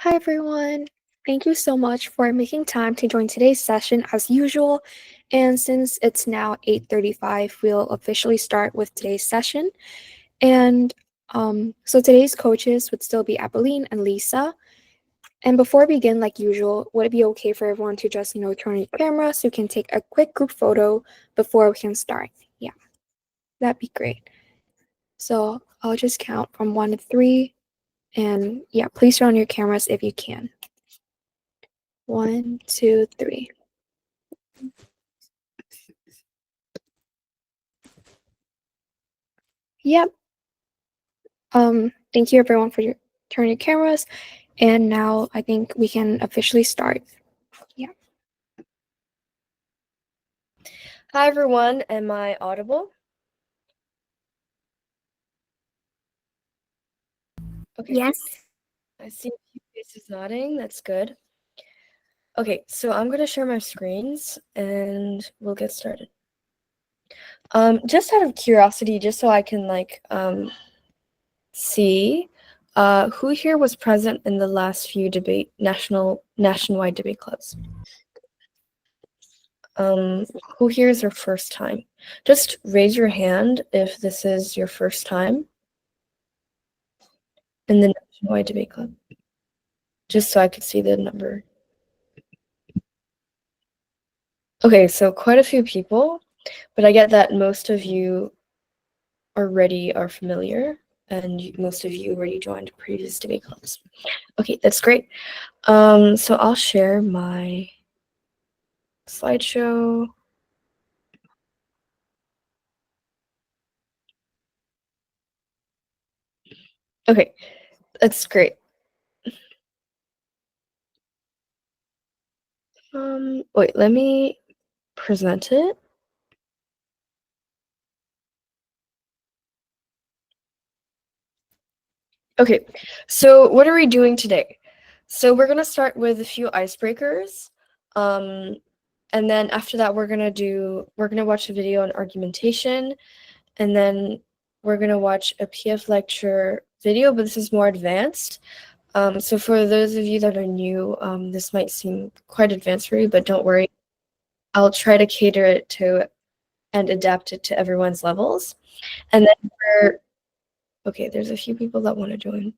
Hi everyone. Thank you so much for making time to join today's session as usual. And since it's now 8:35, we'll officially start with today's session. And so today's coaches would still be Apolline and Lisa. And before we begin, like usual, would it be okay for everyone to just, turn on your camera so you can take a quick group photo before we can start? Yeah, that'd be great. So I'll just count from 1 to 3. And yeah, please turn on your cameras if you can. 1, 2, 3. Yep. Thank you everyone for turning your cameras. And now I think we can officially start. Yeah. Hi everyone, am I audible? Okay. Yes. I see a few faces nodding, that's good. Okay, so I'm gonna share my screens and we'll get started. Just out of curiosity, just so I can see, who here was present in the last few nationwide debate clubs? Who here is their first time? Just raise your hand if this is your first time in the nationwide debate club, just so I could see the number. Okay, so quite a few people, but I get that most of you already are familiar and most of you already joined previous debate clubs. Okay, that's great. So I'll share my slideshow. Okay, that's great. Wait, let me present it. Okay, so what are we doing today? So we're gonna start with a few icebreakers. And then after that, we're gonna watch a video on argumentation, and then we're gonna watch a PF lecture video, but this is more advanced. So for those of you that are new, this might seem quite advanced for you, but don't worry. I'll try to cater it to and adapt it to everyone's levels. And then okay, there's a few people that want to join.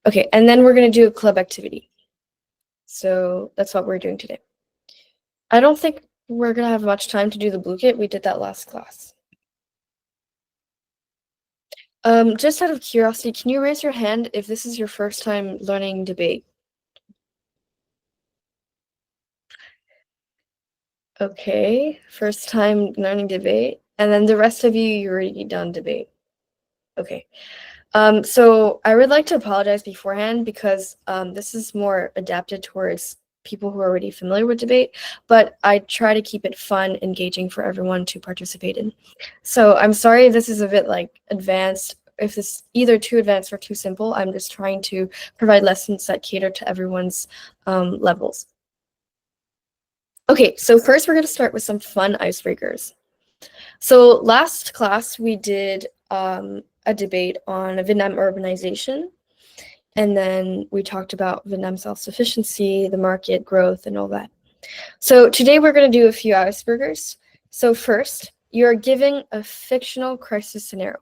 Okay, and then we're gonna do a club activity. So that's what we're doing today. I don't think we're gonna have much time to do the blue kit. We did that last class. Just out of curiosity, can you raise your hand if this is your first time learning debate? Okay, first time learning debate. And then the rest of you already done debate. Okay. So I would like to apologize beforehand because this is more adapted towards people who are already familiar with debate, but I try to keep it fun, engaging for everyone to participate in. So I'm sorry if this is a bit advanced, if this either too advanced or too simple. I'm just trying to provide lessons that cater to everyone's levels. Okay, so first we're going to start with some fun icebreakers. So last class we did a debate on Vietnam urbanization, and then we talked about Vietnam self-sufficiency, the market growth, and all that. So today we're going to do a few icebreakers. So first, you're given a fictional crisis scenario.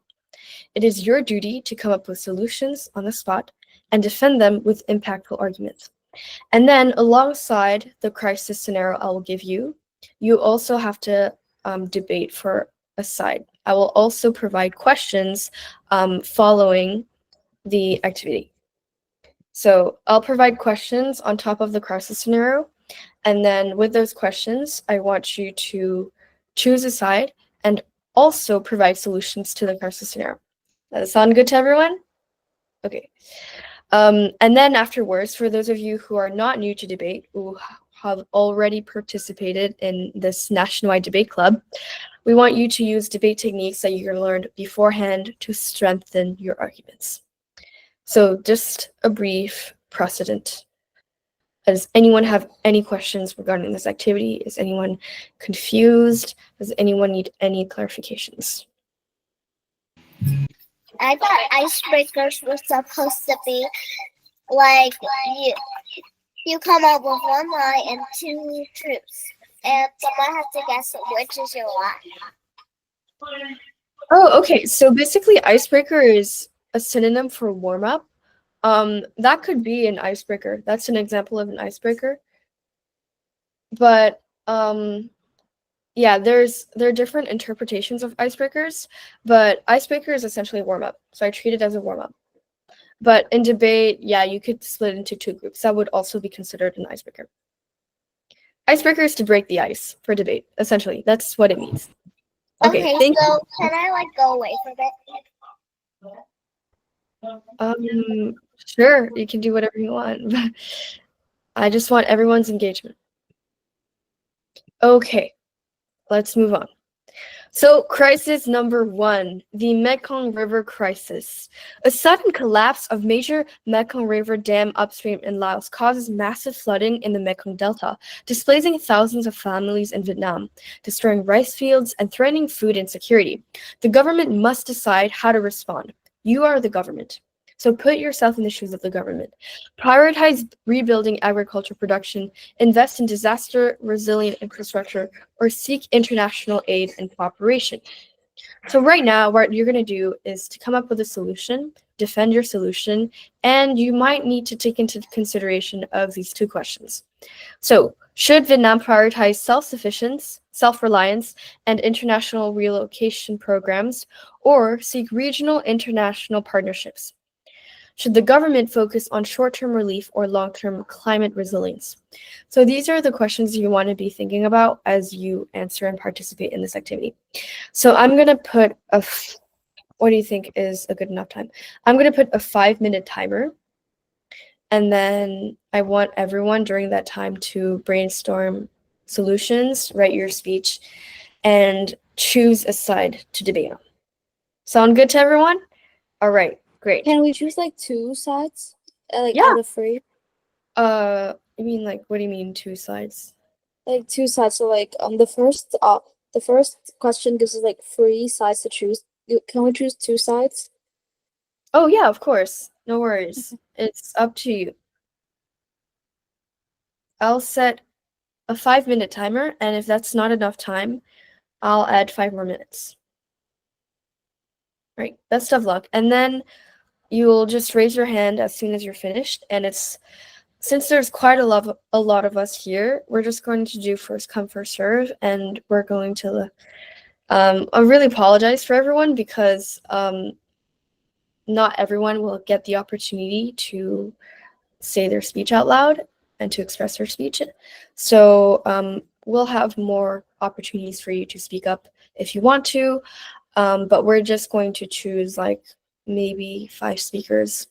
It is your duty to come up with solutions on the spot and defend them with impactful arguments. And then alongside the crisis scenario I will give you, you also have to debate for a side. I will also provide questions following the activity. So I'll provide questions on top of the crisis scenario. And then with those questions, I want you to choose a side and also provide solutions to the crisis scenario. Does that sound good to everyone? Okay. And then afterwards, for those of you who are not new to debate, who have already participated in this nationwide debate club, we want you to use debate techniques that you learned beforehand to strengthen your arguments. So just a brief precedent. Does anyone have any questions regarding this activity? Is anyone confused? Does anyone need any clarifications? I thought icebreakers were supposed to be Like you come up with one lie and two truths, and someone has to guess which is your lie. Oh, okay. So basically, icebreaker is a synonym for warm up. That could be an icebreaker. That's an example of an icebreaker. But yeah, there are different interpretations of icebreakers, but icebreaker is essentially a warm up. So I treat it as a warm up. But in debate, yeah, you could split into two groups. That would also be considered an icebreaker. Icebreaker is to break the ice for debate. Essentially, that's what it means. Okay, Okay, thank so can I go away from it? Sure, you can do whatever you want. I just want everyone's engagement. Okay, let's move on. So, crisis number 1, the Mekong River crisis. A sudden collapse of major Mekong River dam upstream in Laos causes massive flooding in the Mekong Delta, displacing thousands of families in Vietnam, destroying rice fields and threatening food insecurity. The government must decide how to respond. You are the government. So put yourself in the shoes of the government. Prioritize rebuilding agriculture production, invest in disaster resilient infrastructure, or seek international aid and cooperation. So right now, what you're going to do is to come up with a solution, defend your solution, and you might need to take into consideration of these two questions. So should Vietnam prioritize self-sufficiency, self-reliance, and international relocation programs, or seek regional international partnerships? Should the government focus on short-term relief or long-term climate resilience? So these are the questions you want to be thinking about as you answer and participate in this activity. So I'm going to put what do you think is a good enough time? I'm going to put a 5-minute timer. And then I want everyone during that time to brainstorm solutions, write your speech, and choose a side to debate on. Sound good to everyone? All right, great. Can we choose like two sides? Yeah. Out of three? You mean like what do you mean two sides? Like two sides. So the first question gives us like three sides to choose. Can we choose two sides? Oh yeah, of course. No worries. It's up to you. I'll set a 5-minute timer, and if that's not enough time, I'll add 5 more minutes. Right, best of luck. And then you'll just raise your hand as soon as you're finished. And since there's quite a lot of us here, we're just going to do first come, first serve, and we're going to I really apologize for everyone because not everyone will get the opportunity to say their speech out loud and to express their speech. So we'll have more opportunities for you to speak up if you want to, but we're just going to choose like maybe 5 speakers.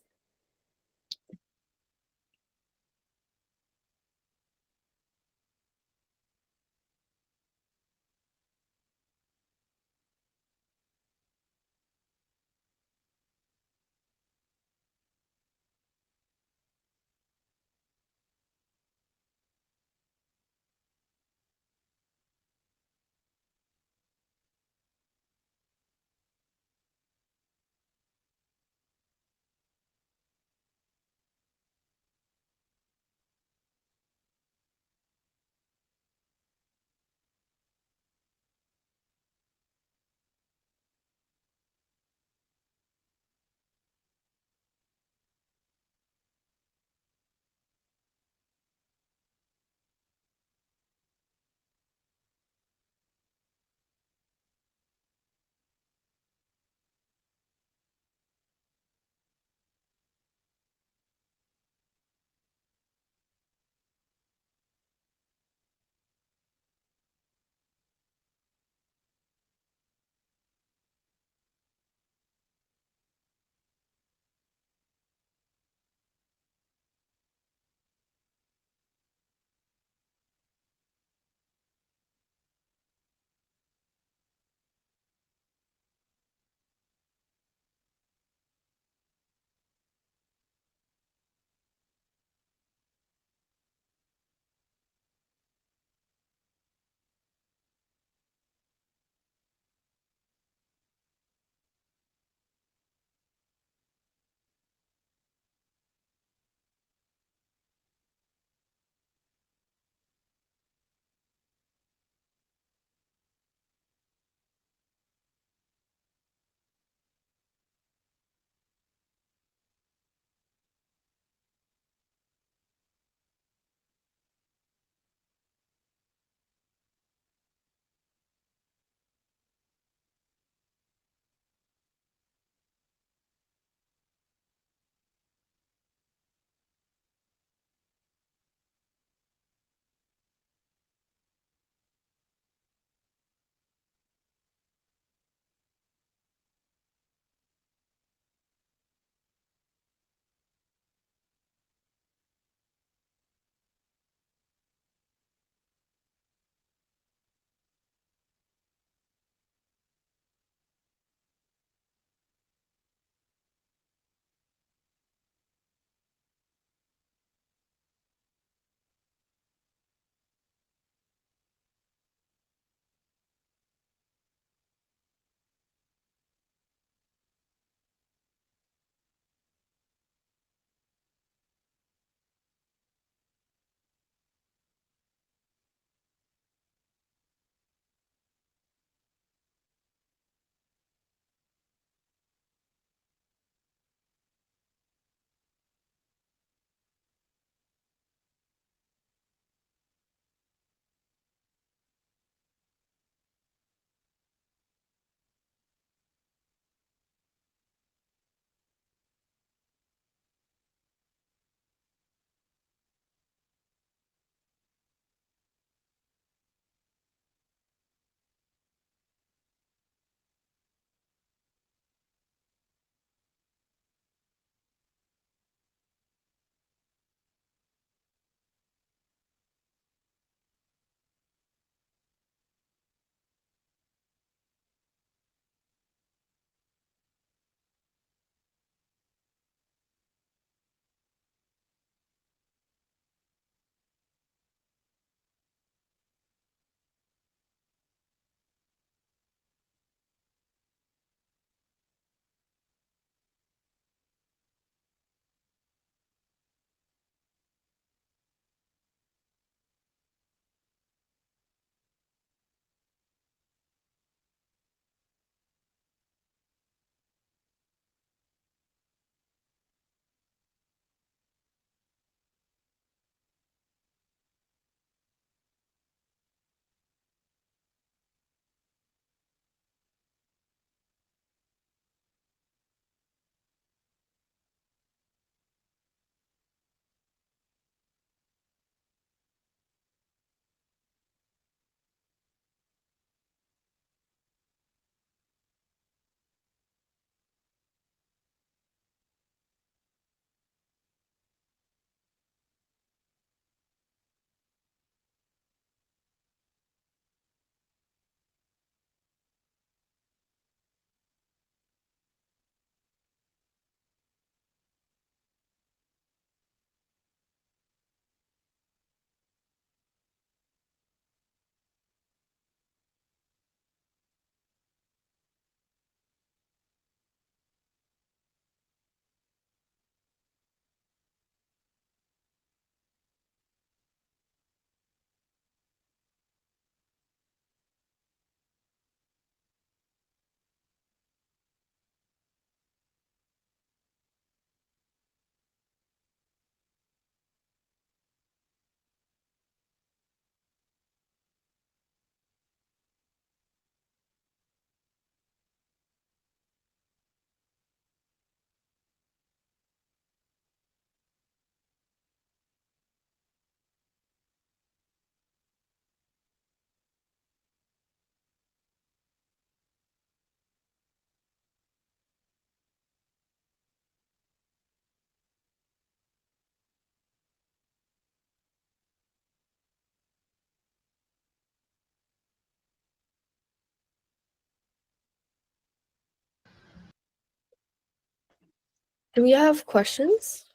Do we have questions?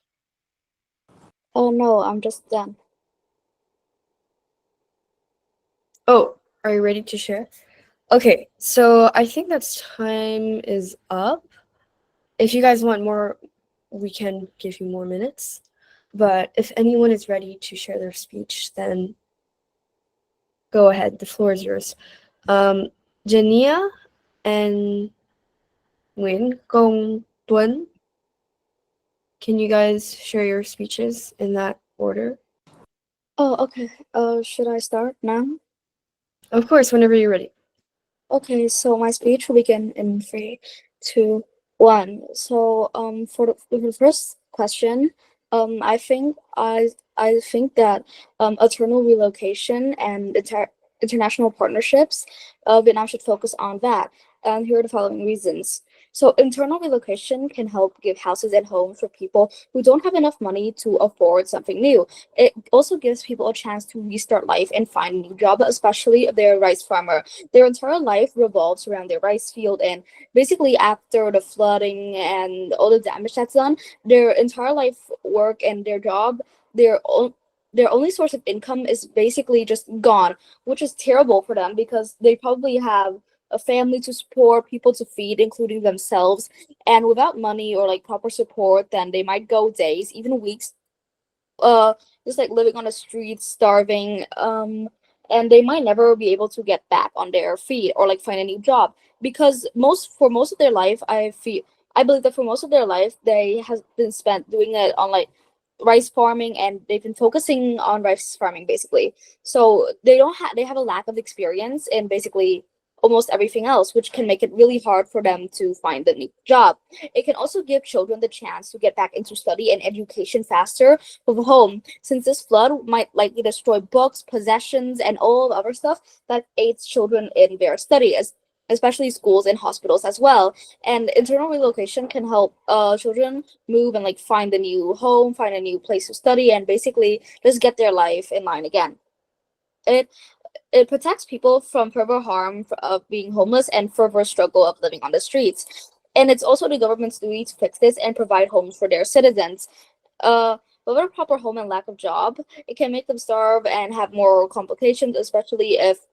Oh no, I'm just done. Oh, are you ready to share? Okay, so I think that's time is up. If you guys want more, we can give you more minutes. But if anyone is ready to share their speech, then go ahead. The floor is yours. Jennia and Nguyen Cong Tuan, can you guys share your speeches in that order? Oh, okay. Should I start now? Of course, whenever you're ready. Okay, so my speech will begin in 3, 2, 1. So, for the first question, I think that eternal relocation and international partnerships, Vietnam should focus on that. And here are the following reasons. So, internal relocation can help give houses and homes for people who don't have enough money to afford something new. It also gives people a chance to restart life and find a new job, especially if they're a rice farmer. Their entire life revolves around their rice field, and basically after the flooding and all the damage that's done, their entire life work and their job, their only source of income is basically just gone, which is terrible for them because they probably have a family to support, people to feed, including themselves, and without money or like proper support, then they might go days, even weeks, uh just like living on the streets, starving, and they might never be able to get back on their feet or like find a new job, because most of their life, I believe that for most of their life they has been spent doing it on like rice farming, and they've been focusing on rice farming basically. So they have a lack of experience in basically almost everything else, which can make it really hard for them to find a new job. It can also give children the chance to get back into study and education faster of home, since this flood might likely destroy books, possessions, and all the other stuff that aids children in their study, especially schools and hospitals as well. And internal relocation can help children move and like find a new home, find a new place to study, and basically just get their life in line again. It it protects people from further harm of being homeless and further struggle of living on the streets. And it's also the government's duty to fix this and provide homes for their citizens. Without a proper home and lack of job, it can make them starve and have more complications, especially if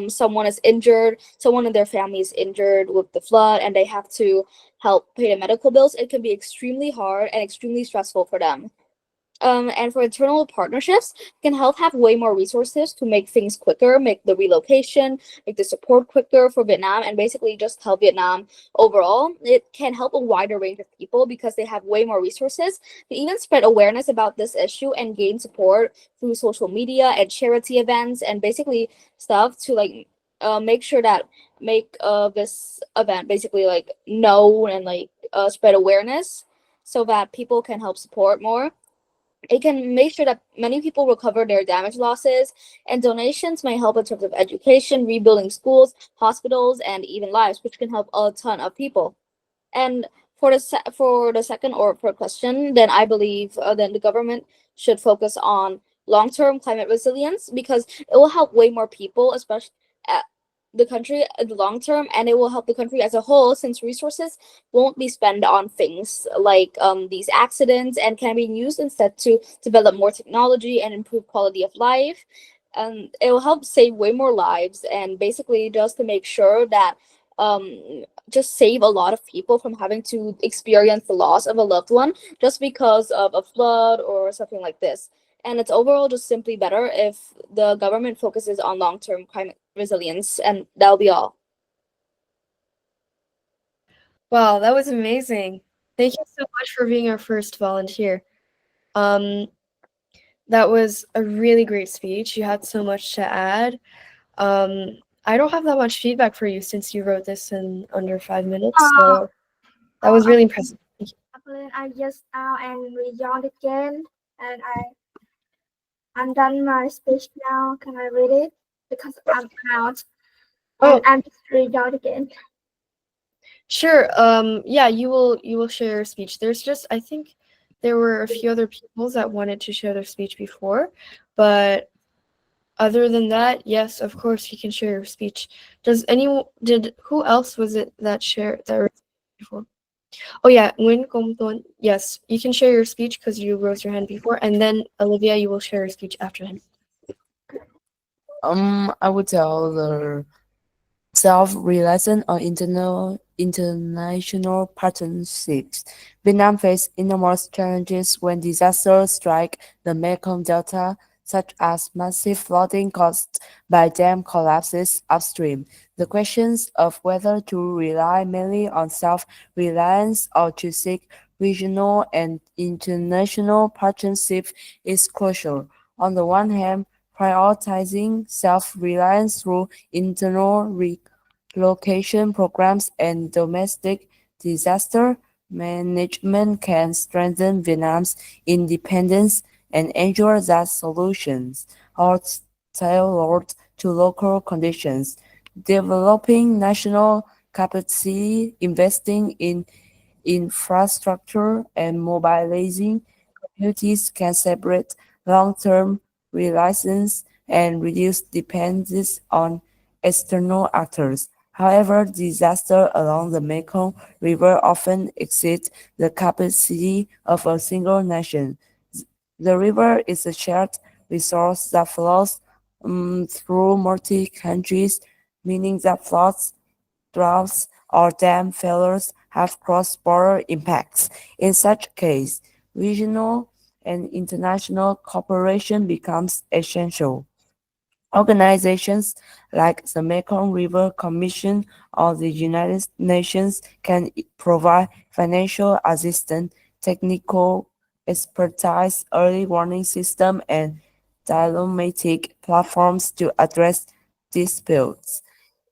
someone in their family is injured with the flood and they have to help pay the medical bills. It can be extremely hard and extremely stressful for them. And for internal partnerships, can help have way more resources to make things quicker, make the relocation, make the support quicker for Vietnam, and basically just help Vietnam overall. It can help a wider range of people because they have way more resources to even spread awareness about this issue and gain support through social media and charity events and basically stuff to like make sure that make this event basically like known and like spread awareness so that people can help support more. It can make sure that many people recover their damage losses, and donations may help in terms of education, rebuilding schools, hospitals, and even lives, which can help a ton of people. And for the second or for question, then I believe then the government should focus on long-term climate resilience because it will help way more people, especially the country in the long term, and it will help the country as a whole since resources won't be spent on things like these accidents and can be used instead to develop more technology and improve quality of life. It will help save way more lives and basically just to make sure that just save a lot of people from having to experience the loss of a loved one just because of a flood or something like this. And it's overall just simply better if the government focuses on long-term climate resilience, and that'll be all. Wow, that was amazing. Thank you so much for being our first volunteer. Um, that was a really great speech. You had so much to add. I don't have that much feedback for you since you wrote this in under 5 minutes, so that was really impressive. Thank you. I just out and rejoined again, and I'm done my speech now. Can I read it? Because I'm out, and Oh, I'm just rejoined again. sure. Yeah, you will share your speech. There's just I think there were a few other people that wanted to share their speech before, but other than that, yes, of course you can share your speech. Who else was it that shared that before? Oh yeah, Nguyen Cong Tuan. Yes, you can share your speech because you raised your hand before, and then Olivia, you will share your speech after him. I would tell the self-reliance on international partnerships. Vietnam faces enormous challenges when disasters strike the Mekong Delta, such as massive flooding caused by dam collapses upstream. The questions of whether to rely mainly on self-reliance or to seek regional and international partnership is crucial. On the one hand, prioritizing self-reliance through internal relocation programs and domestic disaster management can strengthen Vietnam's independence and ensure that solutions are tailored to local conditions. Developing national capacity, investing in infrastructure, and mobilizing communities can separate long-term reliance and reduce dependence on external actors. However, disasters along the Mekong River often exceed the capacity of a single nation. The river is a shared resource that flows through multi countries, meaning that floods, droughts, or dam failures have cross-border impacts. In such case, regional and international cooperation becomes essential. Organizations like the Mekong River Commission or the United Nations can provide financial assistance, technical expertise, early warning system, and diplomatic platforms to address disputes.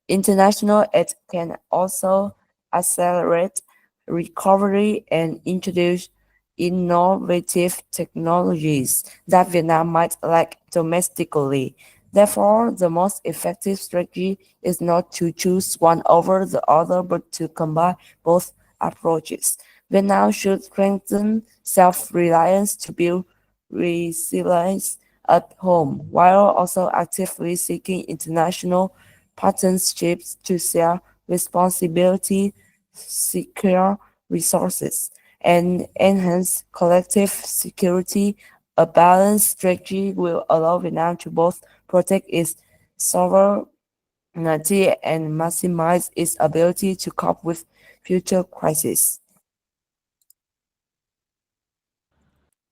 International aid can also accelerate recovery and introduce innovative technologies that Vietnam might lack domestically. Therefore, the most effective strategy is not to choose one over the other, but to combine both approaches. Vietnam should strengthen self-reliance to build resilience at home, while also actively seeking international partnerships to share responsibility, secure resources, and enhance collective security. A balanced strategy will allow Vietnam to both protect its sovereignty and maximize its ability to cope with future crises.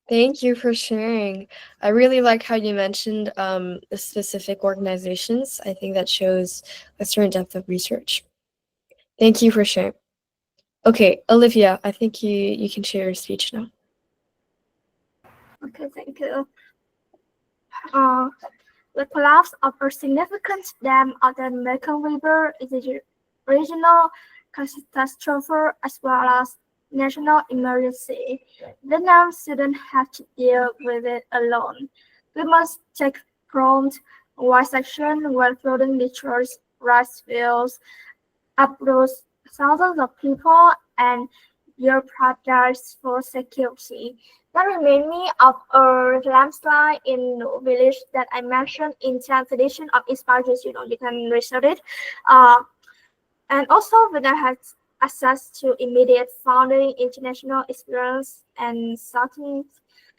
Thank you for sharing. I really like how you mentioned the specific organizations. I think that shows a certain depth of research. Thank you for sharing. Okay, Olivia, I think you can share your speech now. Okay, thank you. The collapse of a significant dam on the Mekong River is a regional catastrophe as well as national emergency. Vietnam shouldn't have to deal with it alone. We must take prompt, wise action when flooding destroys rice fields, uproots thousands of people, and jeopardizes for security. That reminds me of a landslide in village that I mentioned in 10th edition of Inspires. You can research it. And also, Vietnam has access to immediate funding, international experience, and certain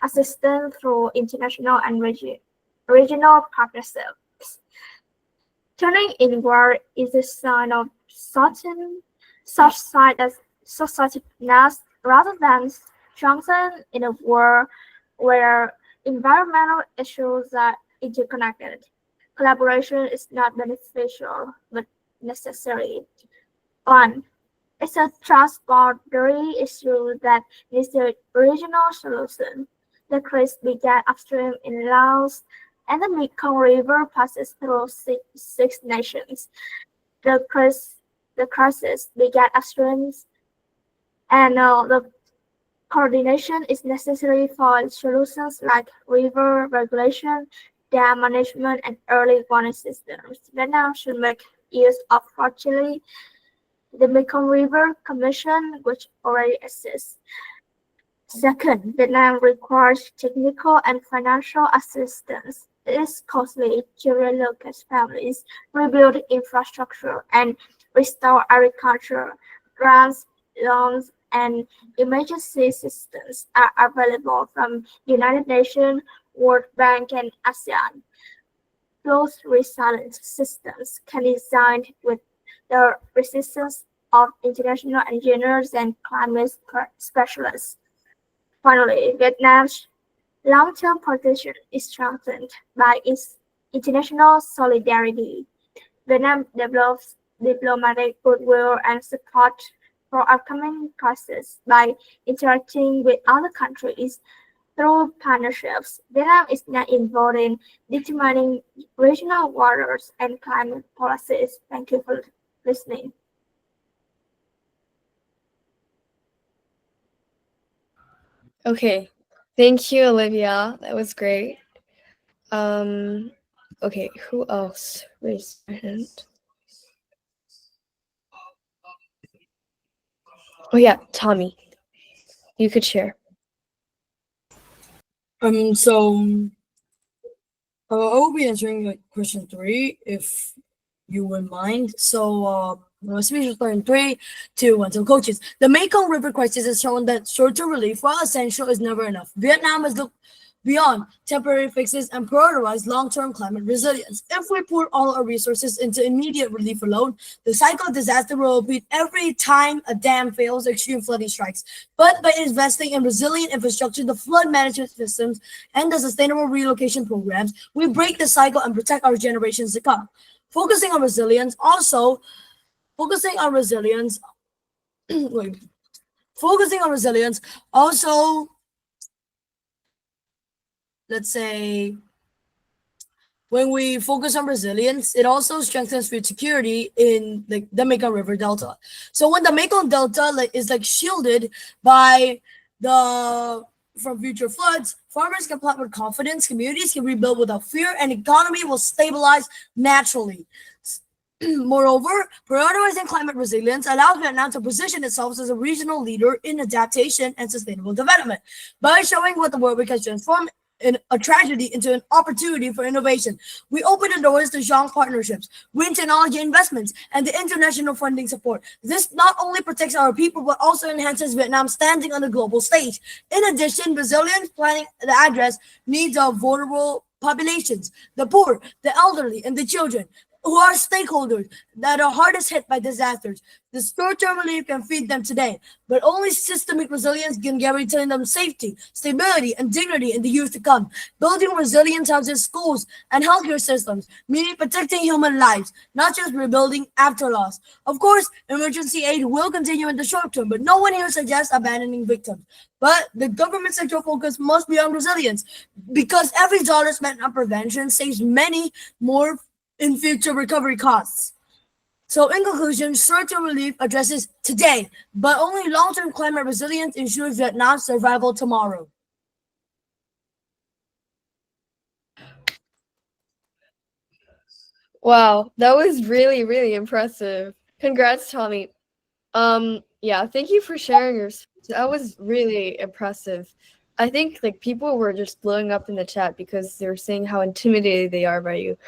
assistance through international and regional partnerships. Turning inward is a sign of certain societiness rather than strengthen in a world where environmental issues are interconnected. Collaboration is not beneficial but necessary. One, it's a transboundary issue that needs a regional solution. The crisis began upstream in Laos, and the Mekong River passes through six nations. The crisis began upstream, and the coordination is necessary for solutions like river regulation, dam management, and early warning systems. Vietnam should make use of partially the Mekong River Commission, which already exists. Second, Vietnam requires technical and financial assistance. It is costly to relocate families, rebuild infrastructure, and restore agriculture. Grants, loans, and emergency assistance are available from the United Nations, World Bank, and ASEAN. Those resilience systems can be designed with the assistance of international engineers and climate specialists. Finally, Vietnam's long-term position is strengthened by its international solidarity. Vietnam develops diplomatic goodwill and support for upcoming crises by interacting with other countries through partnerships. Vietnam is now involved in determining regional waters and climate policies. Thank you for listening. Okay, thank you, Olivia. That was great. Okay, who else raised their hand? Oh yeah, Tommy. You could share. I will be answering like question 3 if you wouldn't mind. So, my speech will start in 3, 2, 1. So, coaches, the Mekong River crisis has shown that short-term relief, while essential, is never enough. Vietnam has looked beyond temporary fixes and prioritize long-term climate resilience. If we pour all our resources into immediate relief alone, the cycle of disaster will repeat every time a dam fails or extreme flooding strikes. But by investing in resilient infrastructure, the flood management systems, and the sustainable relocation programs, we break the cycle and protect our generations to come. Focusing on resilience, also, let's say, when we focus on resilience, it also strengthens food security in like the Mekong River Delta. So when the Mekong Delta is shielded by the from future floods, farmers can plant with confidence, communities can rebuild without fear, and economy will stabilize naturally. Moreover, prioritizing climate resilience allows Vietnam to position itself as a regional leader in adaptation and sustainable development. By showing what the world we can transform a tragedy into an opportunity for innovation, we open the doors to strong partnerships, green technology investments, and the international funding support. This not only protects our people, but also enhances Vietnam's standing on the global stage. In addition, resilience planning the address needs of vulnerable populations, the poor, the elderly, and the children, who are stakeholders that are hardest hit by disasters. The short-term relief can feed them today, but only systemic resilience can guarantee them safety, stability, and dignity in the years to come. Building resilience houses schools and healthcare systems, meaning protecting human lives, not just rebuilding after loss. Of course, emergency aid will continue in the short term, but no one here suggests abandoning victims. But the government sector focus must be on resilience, because every dollar spent on prevention saves many more in future recovery costs. So in conclusion, short-term relief addresses today, but only long-term climate resilience ensures Vietnam's survival tomorrow. Wow, that was really, really impressive. Congrats, Tommy. Yeah, thank you for sharing your speech. That was really impressive. I think like people were just blowing up in the chat because they were saying how intimidated they are by you.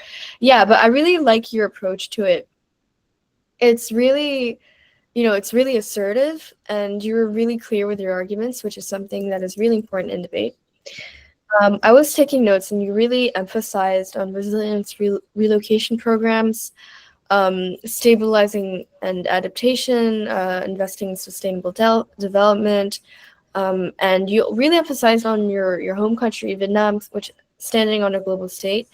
Yeah, but I really like your approach to it. It's really, it's really assertive, and you were really clear with your arguments, which is something that is really important in debate. I was taking notes, and you really emphasized on resilience relocation programs, stabilizing and adaptation, investing in sustainable development, and you really emphasized on your home country, Vietnam, which standing on a global state.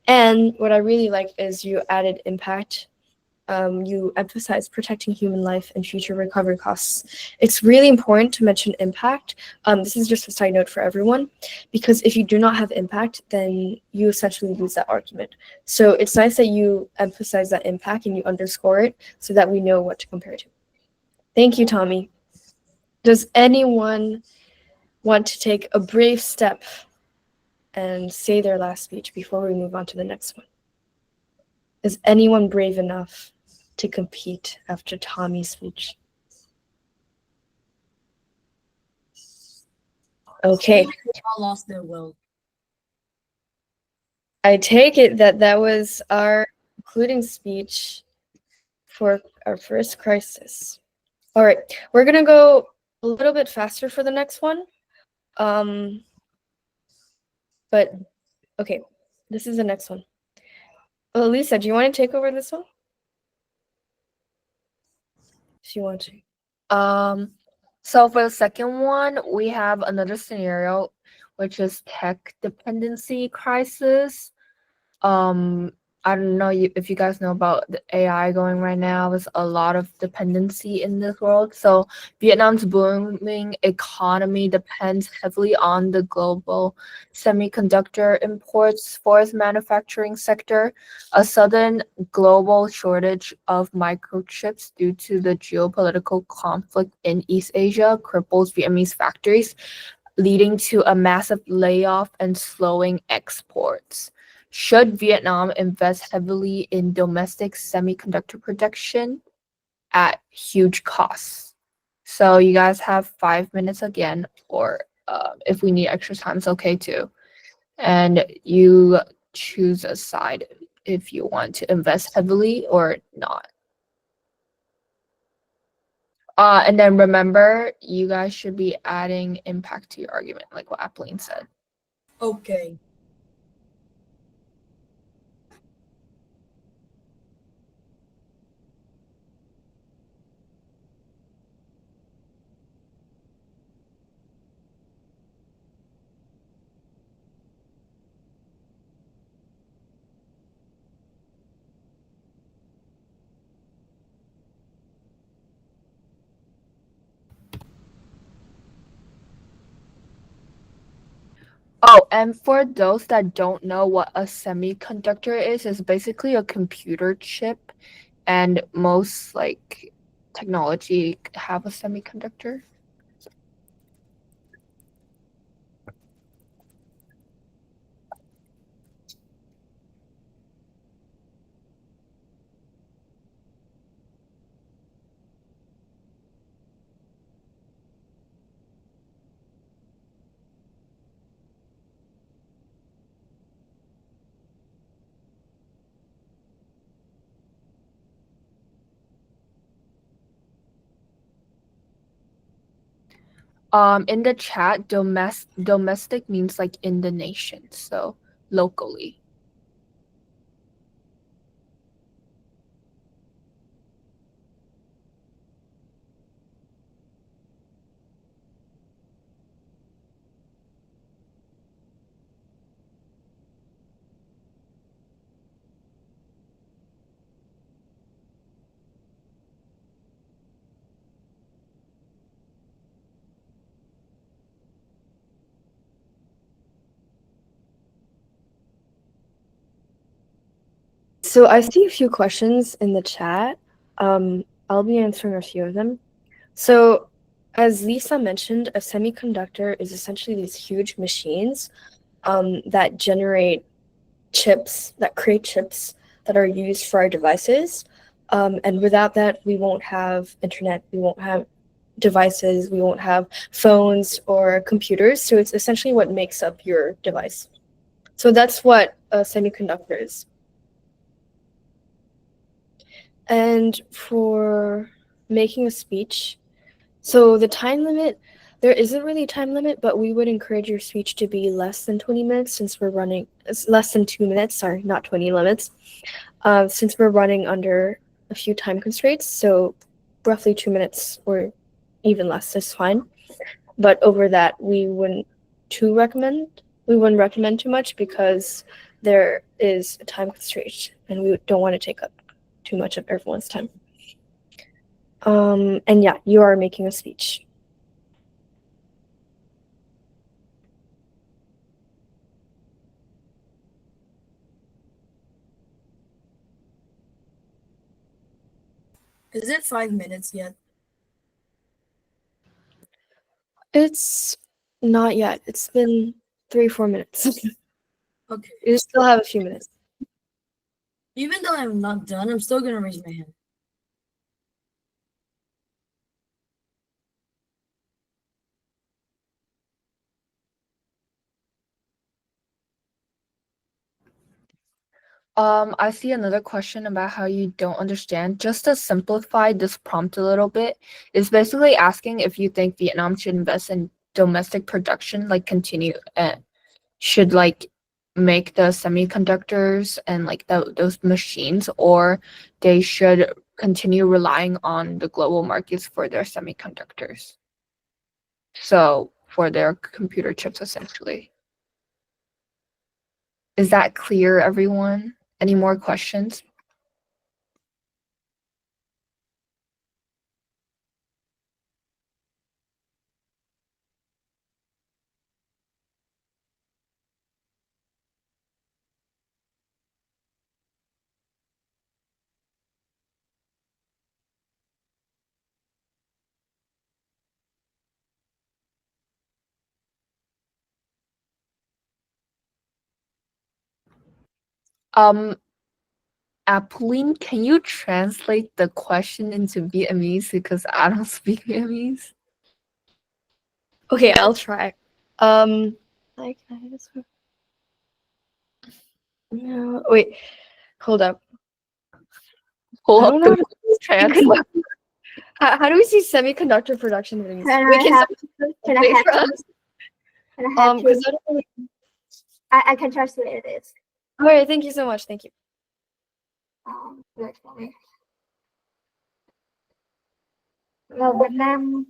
And what I really like is you added impact. You emphasize protecting human life and future recovery costs. It's really important to mention impact. This is just a side note for everyone, because if you do not have impact, then you essentially lose that argument. So it's nice that you emphasize that impact and you underscore it so that we know what to compare to. Thank you, Tommy. Does anyone want to take a brave step and say their last speech before we move on to the next one? Is anyone brave enough to compete after Tommy's speech? Okay. They all lost their will. I take it that was our concluding speech for our first crisis. All right, we're gonna go a little bit faster for the next one. But okay, this is the next one. Lisa, do you want to take over this one? If you want to. So for the second one, we have another scenario, which is tech dependency crisis. I don't know if you guys know about the AI going right now. There's a lot of dependency in this world. So Vietnam's booming economy depends heavily on the global semiconductor imports for its manufacturing sector. A sudden global shortage of microchips due to the geopolitical conflict in East Asia cripples Vietnamese factories, leading to a massive layoff and slowing exports. Should Vietnam invest heavily in domestic semiconductor production at huge costs? So you guys have 5 minutes again, or if we need extra time, it's okay too. And you choose a side if you want to invest heavily or not. And then remember, you guys should be adding impact to your argument, like what Appeline said. Okay. Oh, and for those that don't know what a semiconductor is, it's basically a computer chip, and most like technology have a semiconductor. In the chat, domestic means like in the nation, so locally. So I see a few questions in the chat. I'll be answering a few of them. So as Lisa mentioned, a semiconductor is essentially these huge machines that generate chips, that create chips that are used for our devices. And without that, we won't have internet, we won't have devices, we won't have phones or computers. So it's essentially what makes up your device. So that's what a semiconductor is. And for making a speech, so the time limit, there isn't really a time limit, but we would encourage your speech to be less than 20 minutes since we're running, it's less than 2 minutes, sorry, not 20 limits, since we're running under a few time constraints. So roughly 2 minutes or even less is fine. But over that, we wouldn't recommend too much because there is a time constraint and we don't want to take up too much of everyone's time. And yeah, you are making a speech. Is it 5 minutes yet? It's not yet. It's been 3-4 minutes. Okay. You still have a few minutes. Even though I'm not done, I'm still gonna raise my hand. I see another question about how you don't understand. Just to simplify this prompt a little bit, it's basically asking if you think Vietnam should invest in domestic production, like continue should like make the semiconductors and like those machines, or they should continue relying on the global markets for their semiconductors. So for their computer chips, essentially. Is that clear, everyone? Any more questions? Apolline, can you translate the question into Vietnamese because I don't speak Vietnamese? Okay, I'll try. Like, no, wait, hold up. Pull I up don't know the translate. how do we see semiconductor production in Vietnamese? Can Wait, I can have someone can I translate have for to, us? can I have to, Because I don't really. I can translate it. All right, thank you so much. Thank you. Wait for me. Việt Nam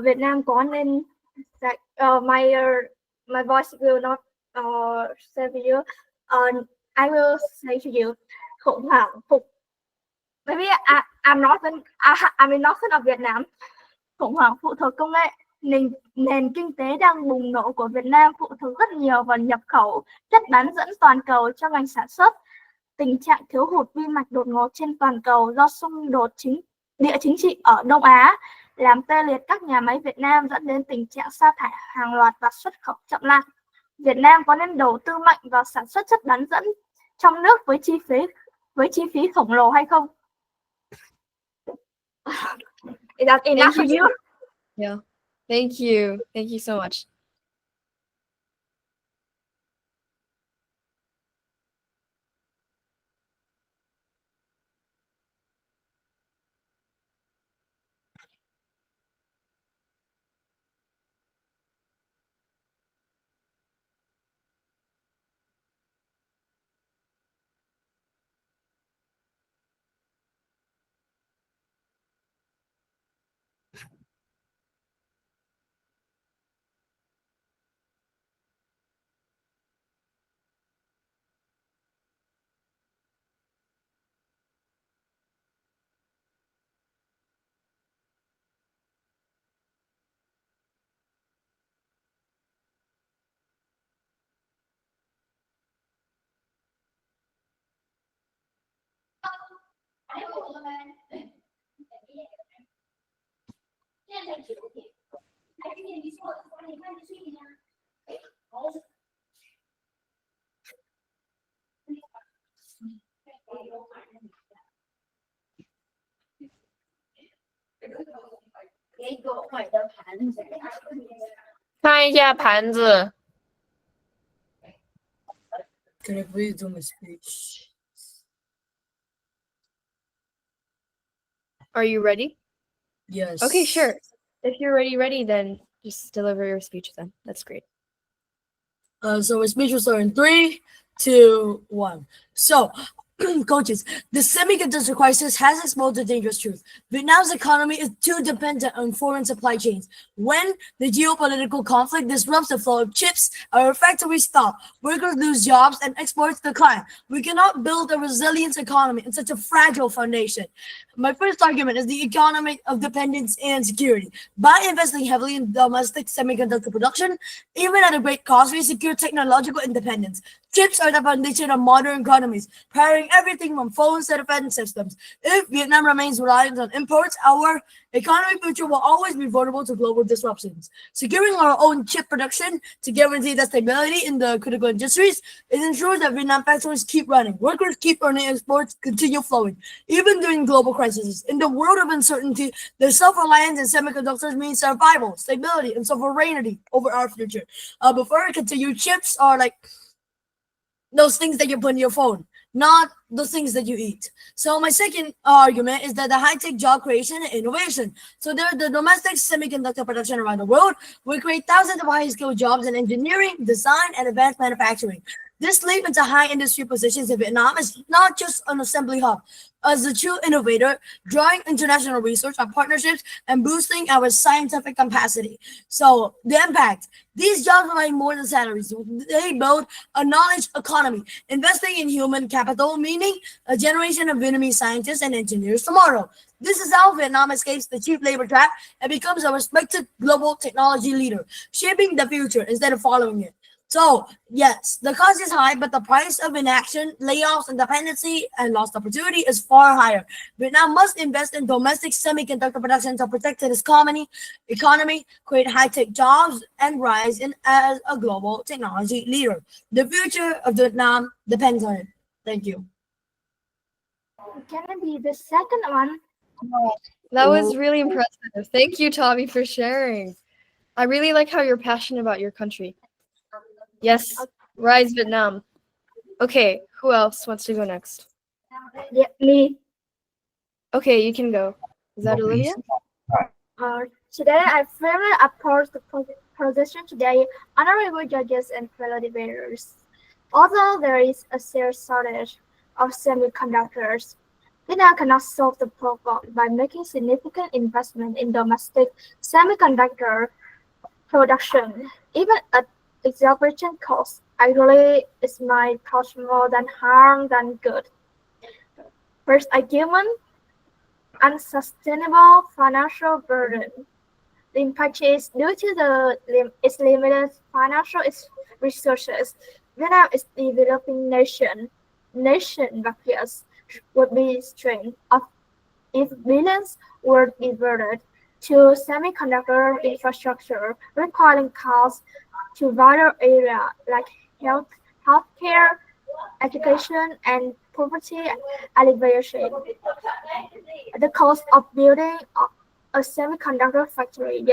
Việt Nam có nên like my voice will not say to you. I will say to you khủng hoảng phục. Maybe I'm not I'm in northern of Vietnam. Khủng hoảng phụ thuộc công nghệ. Nền kinh tế đang bùng nổ của Việt Nam phụ thuộc rất nhiều vào nhập khẩu chất bán dẫn toàn cầu cho ngành sản xuất. Tình trạng thiếu hụt vi mạch đột ngột trên toàn cầu do xung đột địa chính trị ở Đông Á làm tê liệt các nhà máy Việt Nam, dẫn đến tình trạng sa thải hàng loạt và xuất khẩu chậm lại. Việt Nam có nên đầu tư mạnh vào sản xuất chất bán dẫn trong nước với chi phí khổng lồ hay không? Is that enough for you? Yeah. Thank you. Thank you so much. Can I please do my speech? Are you ready? Yes. Okay, sure. If you're ready, then just deliver your speech then. That's great. So my speech will start in 3, 2, 1. So, coaches, the semiconductor crisis has exposed a dangerous truth. Vietnam's economy is too dependent on foreign supply chains. When the geopolitical conflict disrupts the flow of chips, our factories stop, workers lose jobs, and exports decline. We cannot build a resilient economy in such a fragile foundation. My first argument is the economy of dependence and security. By investing heavily in domestic semiconductor production, even at a great cost, we secure technological independence. Chips are the foundation of modern economies, powering everything from phones to defense systems. If Vietnam remains reliant on imports, our economic future will always be vulnerable to global disruptions. Securing our own chip production to guarantee the stability in the critical industries, it ensures that Vietnam factories keep running, workers keep earning, exports continue flowing, even during global crises. In the world of uncertainty, their self-reliance in semiconductors means survival, stability, and sovereignty over our future. Before I continue, chips are like those things that you put in your phone, not those things that you eat. So my second argument is that the high-tech job creation and innovation. So there, the domestic semiconductor production around the world will create thousands of high-skilled jobs in engineering, design, and advanced manufacturing. This leap into high industry positions in Vietnam is not just an assembly hub. As a true innovator, drawing international research on partnerships and boosting our scientific capacity. So the impact. These jobs provide more than salaries. They build a knowledge economy, investing in human capital, meaning a generation of Vietnamese scientists and engineers tomorrow. This is how Vietnam escapes the cheap labor trap and becomes a respected global technology leader, shaping the future instead of following it. So, yes, the cost is high, but the price of inaction, layoffs, and dependency and lost opportunity is far higher. Vietnam must invest in domestic semiconductor production to protect its economy, create high-tech jobs, and rise in as a global technology leader. The future of Vietnam depends on it. Thank you. Can it be the second one? That was really impressive. Thank you, Tommy, for sharing. I really like how you're passionate about your country. Yes, rise Vietnam. Okay, who else wants to go next? Yeah, me. Okay, you can go. Is that Olivia? Today, I firmly oppose the position today, honorable judges and fellow debaters. Although there is a serious shortage of semiconductors, Vietnam cannot solve the problem by making significant investment in domestic semiconductor production. Even at exorbitant cost, actually, it might cause more than harm than good. First argument, unsustainable financial burden. The impact is due to its limited financial resources. Vietnam is a developing nation. Nation budgets would be strained if billions were diverted to semiconductor infrastructure, requiring costs to vital areas like healthcare, education, and poverty alleviation. The cost of building a semiconductor factory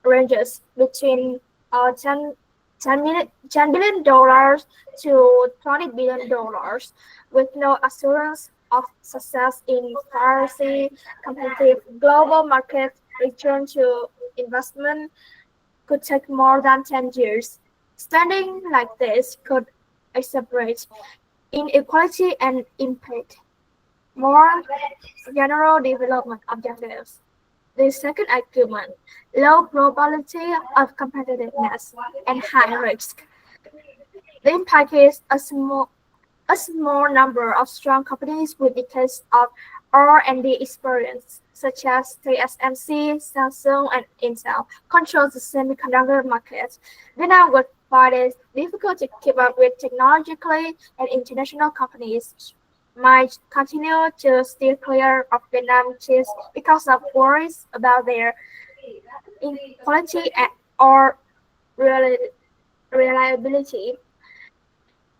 ranges between $10 billion to $20 billion, with no assurance of success in fiercely competitive global market. Return to investment could take more than 10 years. Spending like this could exacerbate inequality and impact more general development objectives. The second argument, low probability of competitiveness and high risk. The impact is a small number of strong companies with decades of R&D experience, such as TSMC, Samsung, and Intel, control the semiconductor market. Vietnam would find it difficult to keep up with technologically, and international companies might continue to steer clear of Vietnam chips because of worries about their quality or reliability.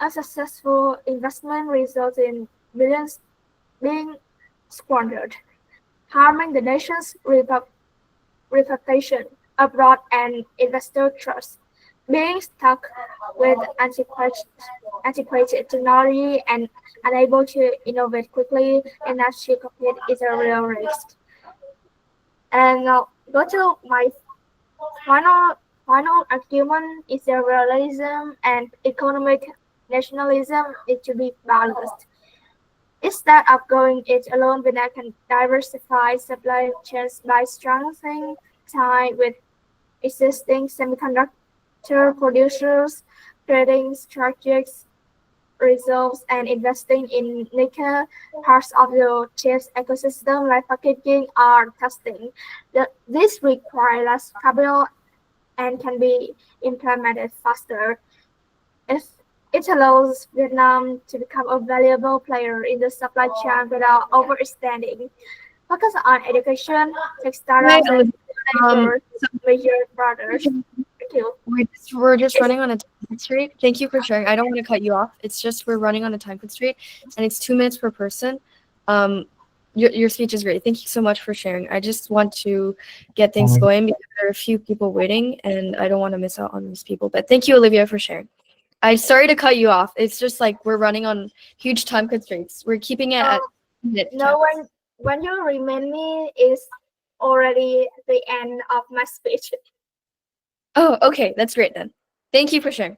A successful investment results in billions being squandered, harming the nation's reputation abroad and investor trust. Being stuck with antiquated technology and unable to innovate quickly enough to compete is a real risk. And go to my final argument is that realism and economic nationalism need to be balanced. Instead of going it alone, Vietnam can diversify supply chains by strengthening ties with existing semiconductor producers, creating strategic reserves, and investing in nickel parts of the chips ecosystem like packaging or testing. This requires less capital and can be implemented faster. It allows Vietnam to become a valuable player in the supply chain without overextending. Focus on education, tech Hi, startups, and Um, labor major brothers. Thank you. we're just running on a time constraint. Thank you for sharing. I don't want to cut you off. It's just we're running on a time constraint, and it's 2 minutes per person. Your speech is great. Thank you so much for sharing. I just want to get things going because there are a few people waiting, and I don't want to miss out on these people. But thank you, Olivia, for sharing. I'm sorry to cut you off. It's just like we're running on huge time constraints. We're keeping it at minute No, caps. when you remind me, is already the end of my speech. Oh, okay, that's great then. Thank you for sharing.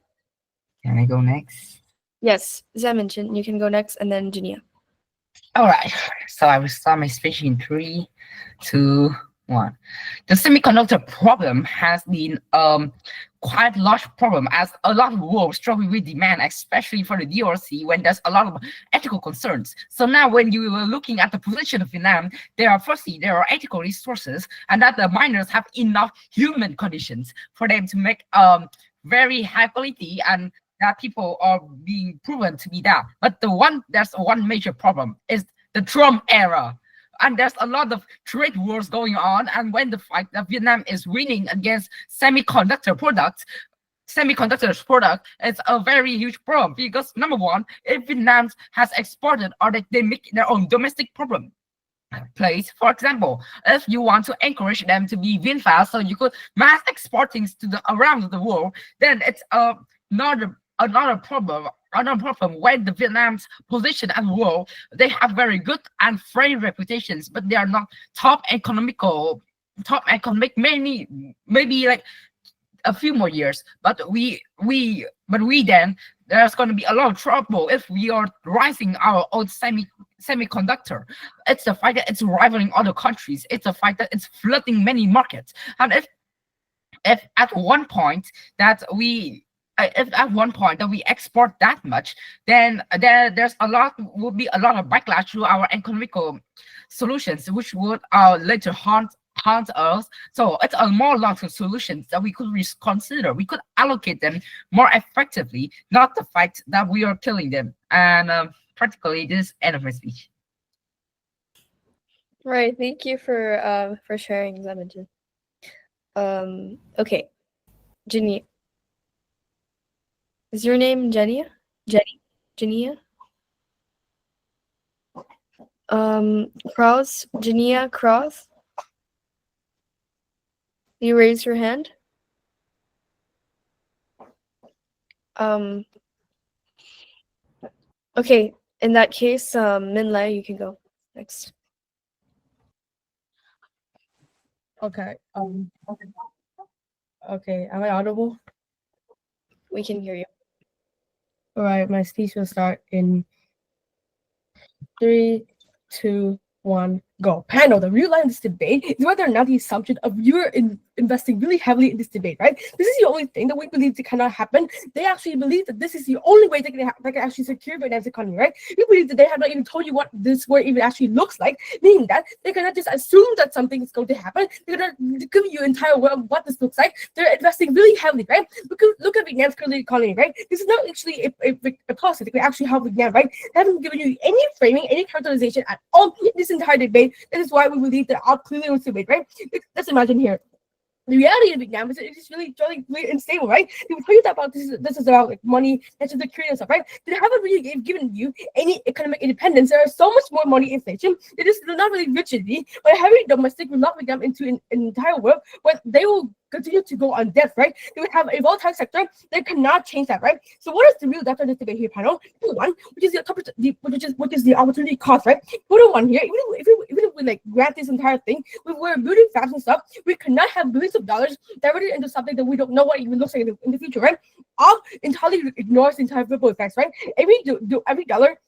Can I go next? Yes, Gia Minh Trinh, you can go next, and then Jennia. All right. So I will start my speech in 3, 2, 1. The semiconductor problem has been quite large problem as a lot of world struggle with demand, especially for the DRC when there's a lot of ethical concerns. So now when you are looking at the position of Vietnam, there are ethical resources and that the miners have enough human conditions for them to make very high quality and that people are being proven to be that. But there's one major problem is the Trump era. And there's a lot of trade wars going on. And when the fight that Vietnam is winning against semiconductor product, is a very huge problem because number one, if Vietnam has exported or they make their own domestic problem place. For example, if you want to encourage them to be VinFast, so you could mass export things to the around the world, then it's another problem. Another problem when the Vietnam's position as world, they have very good and friendly reputations, but they are not top economic maybe like a few more years. But we then there's going to be a lot of trouble if we are rising our own semiconductor. It's a fight that it's rivaling other countries. It's a fight that it's flooding many markets. And if at one point that we export that much, then there's will be a lot of backlash to our economical solutions, which would later haunt us. So it's a more long-term solutions that we could consider. We could allocate them more effectively, not the fact that we are killing them. And practically, this is end of my speech. Right. Thank you for sharing, Gia Minh Trinh. Okay, Jenny. Is your name Jennia? Jennia? Krause? Jennia Krause? You raise your hand? Okay, in that case, Minh Le, you can go next. Okay. Okay. Am I audible? We can hear you. All right. My speech will start in 3, 2, 1, go. Panel, the real line of this debate is whether or not the assumption of you're investing really heavily in this debate, right? This is the only thing that we believe that cannot happen. They actually believe that this is the only way they can actually secure Vietnam's economy, right? We believe that they have not even told you what this war even actually looks like, meaning that they cannot just assume that something is going to happen. They're going to give you entire world what this looks like. They're investing really heavily, right? Look at Vietnam's current economy, right? This is not actually a policy that we actually help Vietnam, right? They haven't given you any framing, any characterization at all in this entire debate. That is why we believe that all clearly was debate, right? Let's imagine here. The reality of Vietnam is it's really unstable, right? They will tell you that about this is about like money, national security and stuff, right? They haven't really given you any economic independence. There is so much more money inflation. They're not really rigidity, but having domestic will not Vietnam into an entire world where they will continue to go on debt, right? They would have a volatile sector. They cannot change that, right? So what is the real depth of this debate here, panel? One, which is the opportunity cost, right? Photo one here, even if we like grant this entire thing, we're building fabs and stuff, we cannot have billions of dollars diverted into something that we don't know what it even looks like in the future, right? All entirely ignores the entire ripple effects, right? Every dollar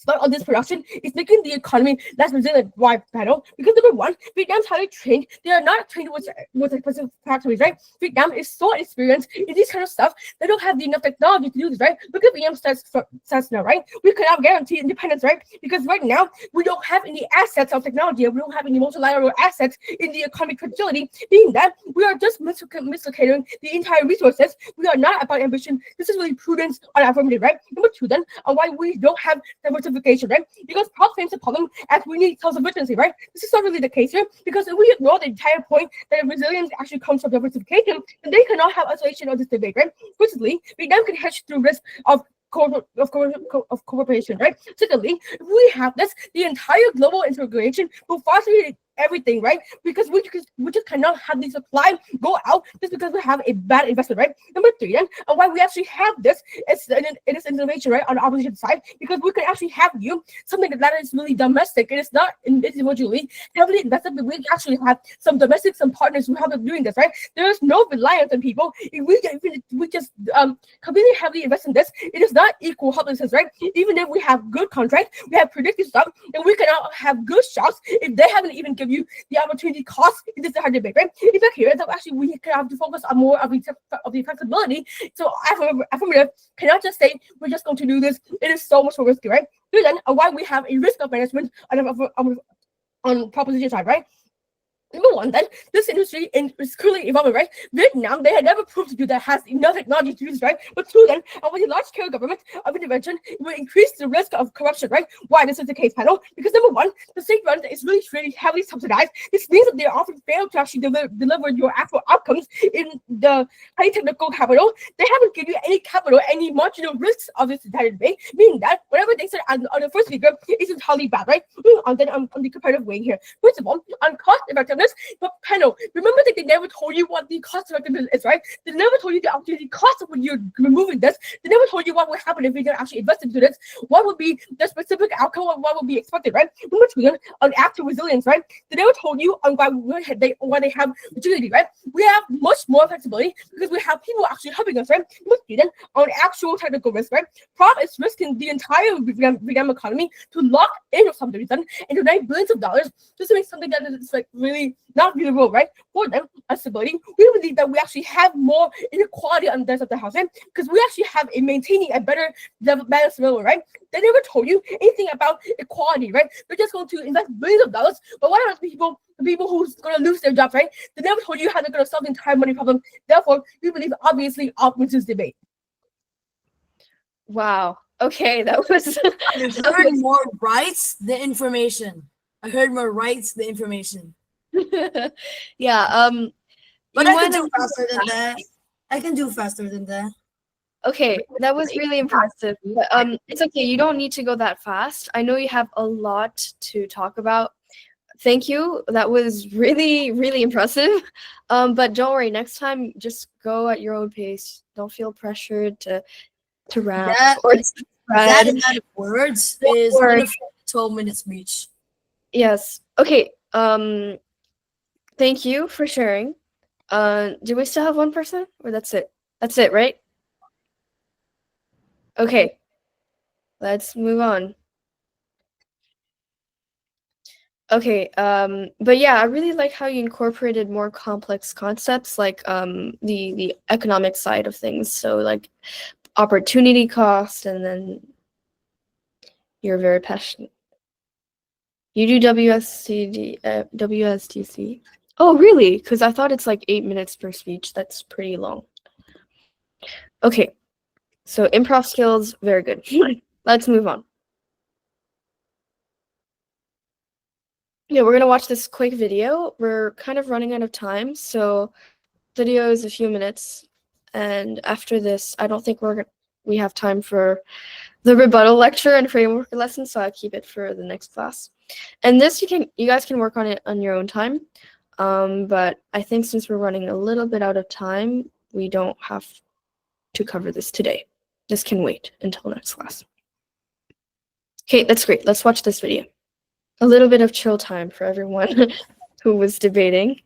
spent on this production is making the economy less resilient. Why, panel? Because number one, Vietnam's highly trained. They are not trained with expensive factories, right? Vietnam is so experienced in this kind of stuff. They don't have enough technology to do this, right? Look at Vietnam's stats now, right? We cannot guarantee independence, right? Because right now we don't have any assets of technology. We don't have any multilateral assets in the economic fragility. Being that we are just mislocating the entire resources. We are not about ambition. This is really prudence on affirmative, right? Number two, then, on why we don't have diversification, right? Because Prop frames the problem as we need self-sufficiency, right? This is not really the case here, because if we ignore the entire point that resilience actually comes from diversification, then they cannot have isolation of this debate, right? Firstly, Vietnam can hedge through risk of cooperation, right? Secondly, if we have this, the entire global integration will facilitate everything, right? Because we just cannot have the supply go out just because we have a bad investment, right? Number three, then, and why we actually have this, it is innovation, right, on the opposition side, because we can actually have something that is really domestic. It is not individually heavily invested, but we actually have some domestic, some partners who have been doing this, right? There is no reliance on people. If we just completely heavily invest in this, it is not equal helplessness, right? Even if we have good contracts, we have predictive stuff, and we cannot have good shots if they haven't even give you the opportunity cost in this hard debate, right? In fact, here, that actually we have to focus on more of the flexibility. So affirmative cannot just say we're just going to do this. It is so much more risky, right? So then, why we have a risk of management on proposition side, right? Number one, then, this industry is currently evolving, right? Vietnam, they had never proved to do that, has enough technology to use, right? But two, then, with the large-scale government of intervention, it will increase the risk of corruption, right? Why this is the case, panel? Because number one, the state run is really heavily subsidized. This means that they often fail to actually deliver your actual outcomes in the high technical capital. They haven't given you any capital, any marginal risks of this entire debate, meaning that whatever they said on the first figure is entirely bad, right? On the comparative way here. First of all, on cost effectiveness, but panel, remember that they never told you what the cost effectiveness is, right? They never told you the opportunity cost of when you're removing this. They never told you what would happen if you can actually invest into this. What would be the specific outcome of what would be expected, right? Number two, then, on active resilience, right? They never told you on why they have rigidity, right? We have much more flexibility because we have people actually helping us, right? Number three, then, on actual technical risk, right? Prop is risking the entire Vietnam economy to lock in for some reason and donate billions of dollars just to make something that is like really not viewable, right? For them, as stability, we believe that we actually have more inequality on the rest of the house, right? Because we actually have a maintaining a better balance level, right? They never told you anything about equality, right? They're just going to invest billions of dollars, but what are the people who's going to lose their jobs, right? They never told you how they're going to solve the entire money problem. Therefore, we believe obviously opposite this debate. Wow. Okay, that was. I heard more rights than information. I heard more rights than information. Yeah. But I can do faster than that. I can do faster than that. Okay, that was really impressive. But it's okay. You don't need to go that fast. I know you have a lot to talk about. Thank you. That was really, really impressive. But don't worry. Next time, just go at your own pace. Don't feel pressured to rap or that amount of words is 12-minute speech. Yes. Okay. Thank you for sharing. Do we still have one person, or that's it? That's it, right? Okay. Let's move on. Okay. But yeah, I really like how you incorporated more complex concepts, like the economic side of things. So like opportunity cost, and then you're very passionate. You do WSTC. Oh, really? Because I thought it's like 8 minutes per speech. That's pretty long. Okay. So improv skills, very good. Let's move on. Yeah, we're going to watch this quick video. We're kind of running out of time. So video is a few minutes. And after this, I don't think we have time for the rebuttal lecture and framework lesson. So I'll keep it for the next class. And this, you guys can work on it on your own time. But I think since we're running a little bit out of time, we don't have to cover this today. This can wait until next class. Okay, that's great. Let's watch this video. A little bit of chill time for everyone who was debating.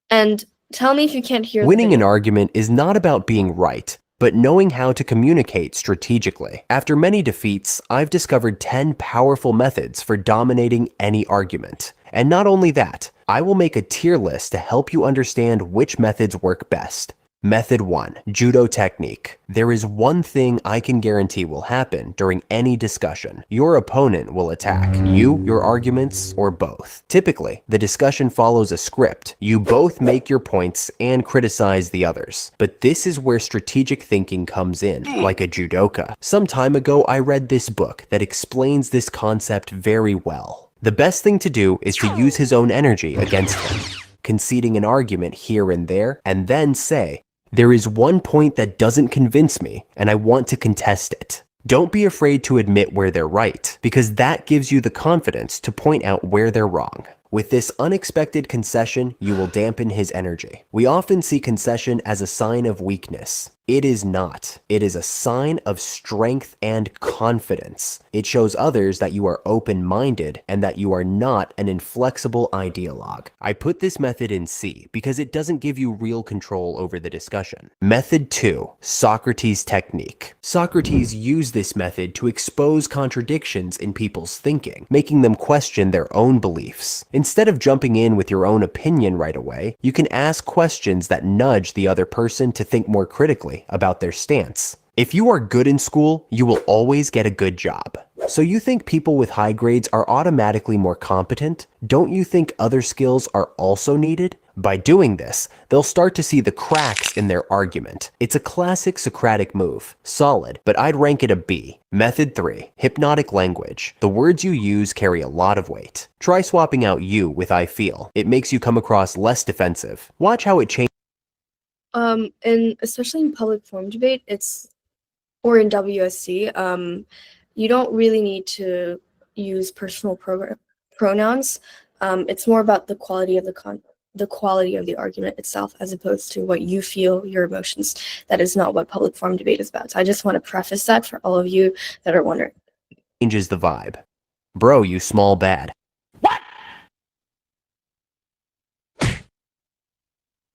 And tell me if you can't hear. Winning an argument is not about being right, but knowing how to communicate strategically. After many defeats, I've discovered 10 powerful methods for dominating any argument. And not only that, I will make a tier list to help you understand which methods work best. Method 1. Judo technique. There is one thing I can guarantee will happen during any discussion. Your opponent will attack you, your arguments, or both. Typically, the discussion follows a script. You both make your points and criticize the others. But this is where strategic thinking comes in, like a judoka. Some time ago, I read this book that explains this concept very well. The best thing to do is to use his own energy against him, conceding an argument here and there, and then say, "There is one point that doesn't convince me, and I want to contest it." Don't be afraid to admit where they're right, because that gives you the confidence to point out where they're wrong. With this unexpected concession, you will dampen his energy. We often see concession as a sign of weakness. It is not. It is a sign of strength and confidence. It shows others that you are open-minded and that you are not an inflexible ideologue. I put this method in C because it doesn't give you real control over the discussion. Method 2. Socrates technique. Socrates used this method to expose contradictions in people's thinking, making them question their own beliefs. Instead of jumping in with your own opinion right away, you can ask questions that nudge the other person to think more critically about their stance. If you are good in school, you will always get a good job. So you think people with high grades are automatically more competent? Don't you think other skills are also needed? By doing this, they'll start to see the cracks in their argument. It's a classic Socratic move. Solid, but I'd rank it a B. Method 3. Hypnotic language. The words you use carry a lot of weight. Try swapping out you with I feel. It makes you come across less defensive. Watch how it changes. And especially in public forum debate, or in WSC, you don't really need to use personal pronouns. It's more about the quality of the argument itself, as opposed to what you feel, your emotions. That is not what public forum debate is about. So I just want to preface that for all of you that are wondering. Changes the vibe. Bro, you small bad.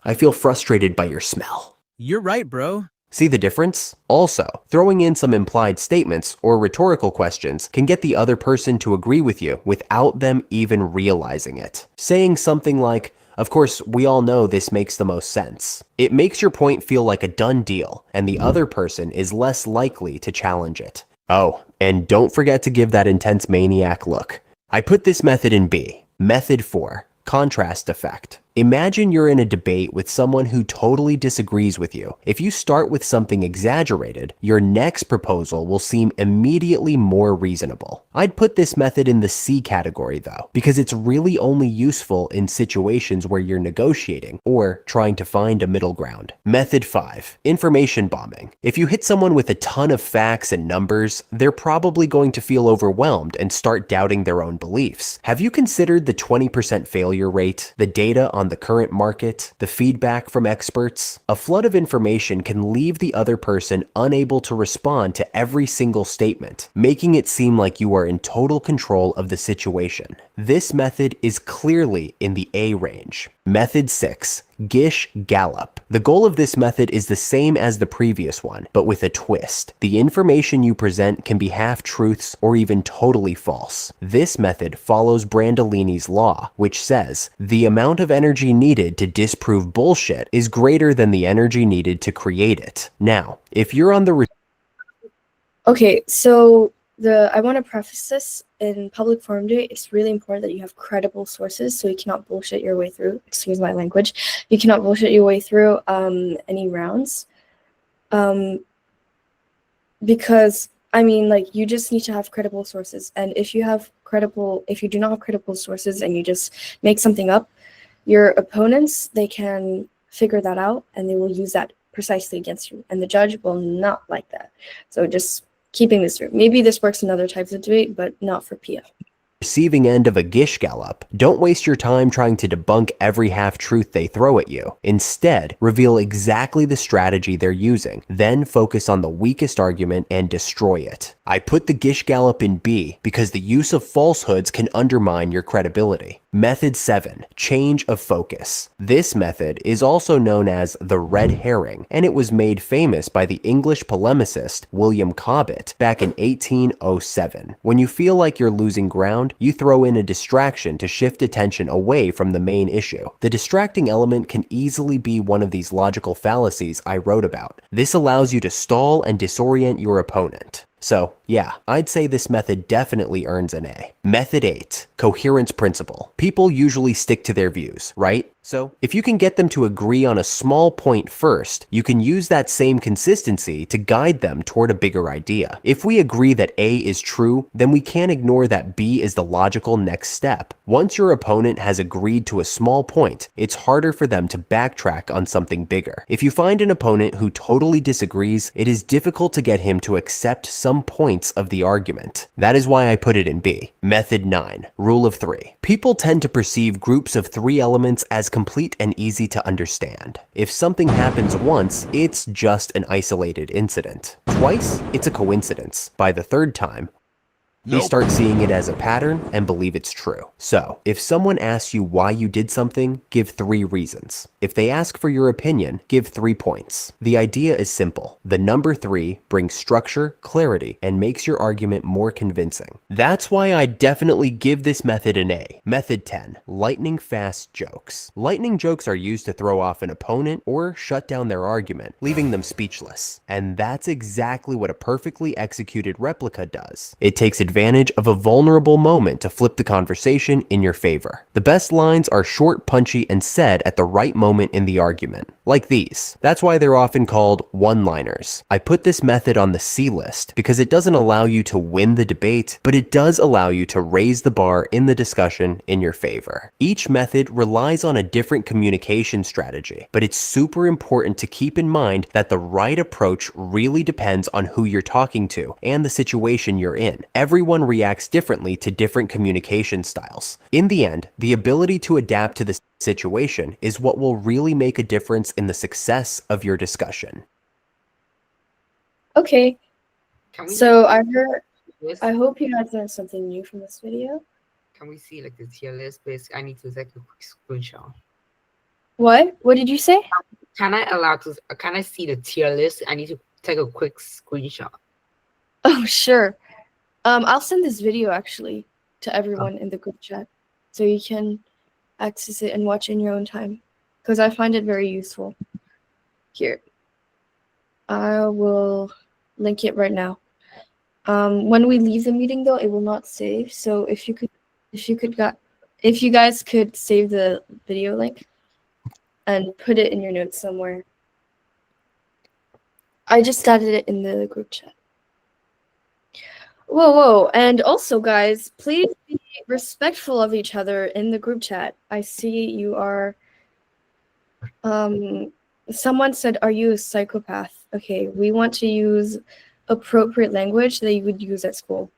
I feel frustrated by your smell. You're right, bro. See the difference? Also, throwing in some implied statements or rhetorical questions can get the other person to agree with you without them even realizing it. Saying something like, "Of course, we all know this makes the most sense." It makes your point feel like a done deal, and the other person is less likely to challenge it. Oh, and don't forget to give that intense maniac look. I put this method in B. Method 4. Contrast effect. Imagine you're in a debate with someone who totally disagrees with you. If you start with something exaggerated, your next proposal will seem immediately more reasonable. I'd put this method in the C category though, because it's really only useful in situations where you're negotiating or trying to find a middle ground. Method 5. Information bombing. If you hit someone with a ton of facts and numbers, they're probably going to feel overwhelmed and start doubting their own beliefs. Have you considered the 20% failure rate, the data on the current market, the feedback from experts? A flood of information can leave the other person unable to respond to every single statement, making it seem like you are in total control of the situation. This method is clearly in the A range. Method 6. Gish Gallop. The goal of this method is the same as the previous one, but with a twist. The information you present can be half-truths or even totally false. This method follows Brandolini's law, which says, the amount of energy needed to disprove bullshit is greater than the energy needed to create it. Now, if you're on the Okay, so I want to preface this. In public forum debate, it's really important that you have credible sources, so you cannot bullshit your way through, excuse my language, you cannot bullshit your way through any rounds. Because, I mean, like, you just need to have credible sources, and if you do not have credible sources and you just make something up, your opponents, they can figure that out, and they will use that precisely against you, and the judge will not like that. So just keeping this through. Maybe this works in other types of debate, but not for PF. Receiving end of a Gish Gallop, don't waste your time trying to debunk every half-truth they throw at you. Instead, reveal exactly the strategy they're using, then focus on the weakest argument and destroy it. I put the Gish Gallop in B because the use of falsehoods can undermine your credibility. Method 7, change of focus. This method is also known as the red herring, and it was made famous by the English polemicist William Cobbett back in 1807. When you feel like you're losing ground, you throw in a distraction to shift attention away from the main issue. The distracting element can easily be one of these logical fallacies I wrote about. This allows you to stall and disorient your opponent. So, yeah, I'd say this method definitely earns an A. Method 8, coherence principle. People usually stick to their views, right? So, if you can get them to agree on a small point first, you can use that same consistency to guide them toward a bigger idea. If we agree that A is true, then we can't ignore that B is the logical next step. Once your opponent has agreed to a small point, it's harder for them to backtrack on something bigger. If you find an opponent who totally disagrees, it is difficult to get him to accept some points of the argument. That is why I put it in B. Method 9, rule of 3. People tend to perceive groups of 3 elements as complete and easy to understand. If something happens once, it's just an isolated incident. Twice, it's a coincidence. By the 3rd time, we start seeing it as a pattern and believe it's true. So, if someone asks you why you did something, give 3 reasons. If they ask for your opinion, give 3 points. The idea is simple. The number 3 brings structure, clarity, and makes your argument more convincing. That's why I definitely give this method an A. Method 10, lightning fast jokes. Lightning jokes are used to throw off an opponent or shut down their argument, leaving them speechless. And that's exactly what a perfectly executed replica does. It takes advantage of a vulnerable moment to flip the conversation in your favor. The best lines are short, punchy, and said at the right moment in the argument. Like these. That's why they're often called one-liners. I put this method on the C list because it doesn't allow you to win the debate, but it does allow you to raise the bar in the discussion in your favor. Each method relies on a different communication strategy, but it's super important to keep in mind that the right approach really depends on who you're talking to and the situation you're in. Everyone reacts differently to different communication styles. In the end, the ability to adapt to the situation is what will really make a difference in the success of your discussion. Okay, Can we so list? I hope you guys learned something new from this video. Can we see like the tier list? Please, I need to take a quick screenshot. What? What did you say? Can I see the tier list? I need to take a quick screenshot. Oh, sure. I'll send this video actually to everyone in the group chat so you can access it and watch in your own time because I find it very useful. Here. I will link it right now. When we leave the meeting though, it will not save. So if you guys could save the video link and put it in your notes somewhere. I just added it in the group chat. Whoa. And also, guys, please be respectful of each other in the group chat. I see you are... someone said, are you a psychopath? Okay, we want to use appropriate language that you would use at school.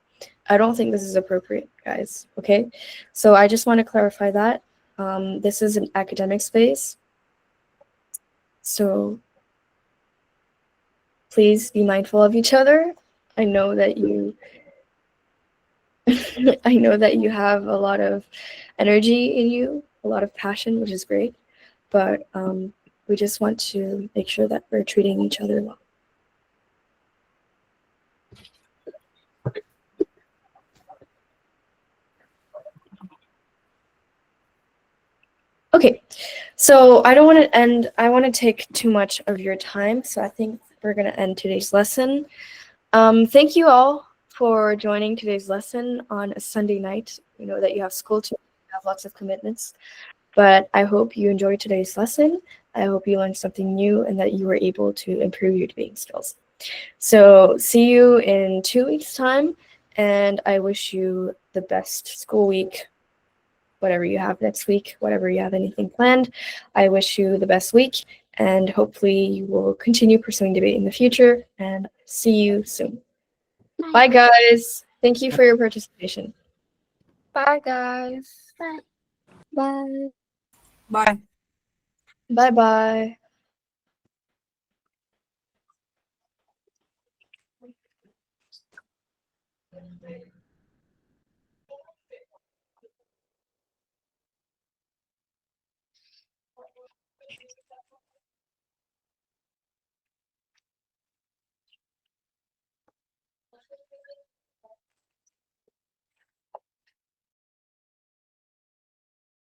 I don't think this is appropriate, guys, okay? So I just want to clarify that. This is an academic space. So please be mindful of each other. I know that you I know that you have a lot of energy in you, a lot of passion, which is great. But we just want to make sure that we're treating each other well. Okay, so I don't want to end, I want to take too much of your time, so I think we're going to end today's lesson. Thank you all for joining today's lesson on a Sunday night. We know that you have school to have lots of commitments, but I hope you enjoyed today's lesson. I hope you learned something new and that you were able to improve your debating skills. So see you in 2 weeks' time, and I wish you the best school week, whatever you have next week, whatever you have anything planned. I wish you the best week, and hopefully you will continue pursuing debate in the future, and see you soon. Bye, guys. Thank you for your participation. Bye, guys. Bye. Bye. Bye-bye.